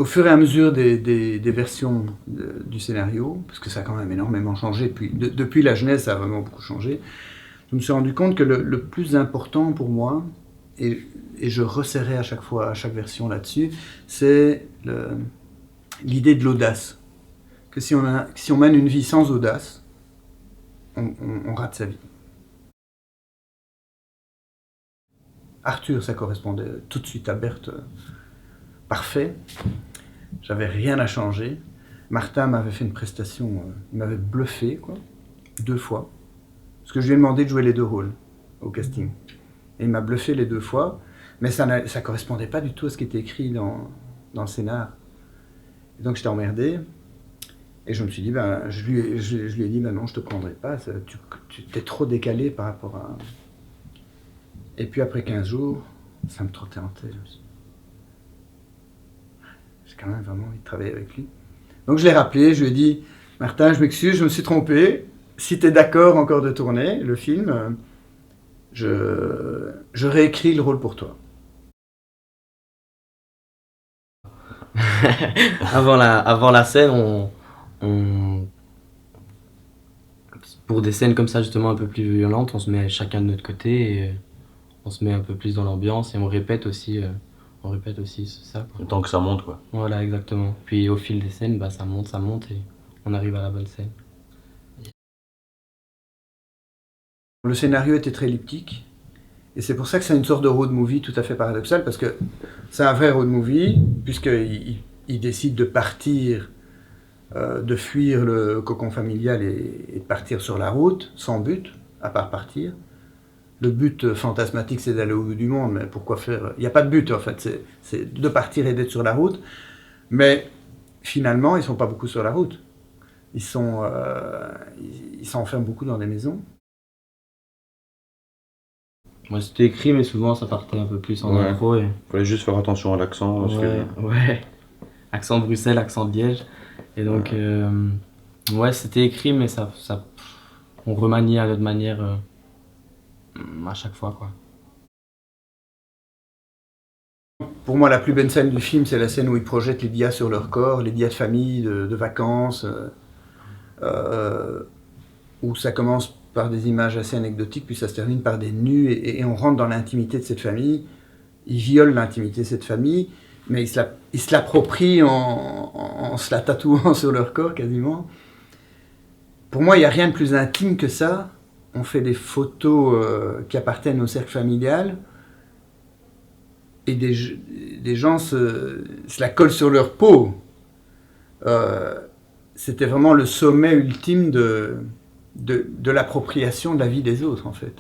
au fur et à mesure des versions du scénario, parce que ça a quand même énormément changé, depuis la Genèse, ça a vraiment beaucoup changé, je me suis rendu compte que le plus important pour moi, et je resserrais à chaque fois, à chaque version là-dessus, c'est l'idée de l'audace. Que si on mène une vie sans audace, on rate sa vie. Arthur, ça correspondait tout de suite à Berthe, parfait. J'avais rien à changer. Martin m'avait fait une prestation, il m'avait bluffé, quoi, 2 fois. Parce que je lui ai demandé de jouer les 2 rôles au casting. Et il m'a bluffé les 2 fois, mais ça ne correspondait pas du tout à ce qui était écrit dans le scénar. Et donc j'étais emmerdé. Et je me suis dit, je lui ai dit, non, je te prendrai pas, tu t'es trop décalé par rapport à... Et puis après 15 jours, ça me trottait en tête. J'ai quand même vraiment envie de travailler avec lui. Donc je l'ai rappelé, je lui ai dit, Martin, je m'excuse, je me suis trompé. Si tu es d'accord encore de tourner le film, je réécris le rôle pour toi. Avant la scène, pour des scènes comme ça justement un peu plus violentes, on se met chacun de notre côté et on se met un peu plus dans l'ambiance et on répète aussi ça, quoi. Le temps que ça monte, quoi. Voilà, exactement. Puis au fil des scènes, ça monte et on arrive à la bonne scène. Le scénario était très elliptique et c'est pour ça que c'est une sorte de road movie tout à fait paradoxal, parce que c'est un vrai road movie puisqu'il décide de partir, de fuir le cocon familial et de partir sur la route sans but, à part partir. Le but fantasmatique, c'est d'aller au bout du monde, mais pourquoi faire... Il n'y a pas de but, en fait, c'est de partir et d'être sur la route. Mais finalement, ils ne sont pas beaucoup sur la route. Ils s'enferment beaucoup dans des maisons. Moi, c'était écrit, mais souvent, ça partait un peu plus en impro. Il fallait juste faire attention à l'accent. Ouais. Accent de Bruxelles, accent de Liège. Et donc, c'était écrit, mais on remaniait à notre manière... à chaque fois, quoi. Pour moi, la plus belle scène du film, c'est la scène où ils projettent les dias sur leur corps, les dias de famille, de vacances, où ça commence par des images assez anecdotiques, puis ça se termine par des nus, et on rentre dans l'intimité de cette famille. Ils violent l'intimité de cette famille, mais ils se l'approprient en se la tatouant sur leur corps, quasiment. Pour moi, il n'y a rien de plus intime que ça. On fait des photos qui appartiennent au cercle familial et des gens se la collent sur leur peau. C'était vraiment le sommet ultime de l'appropriation de la vie des autres, en fait.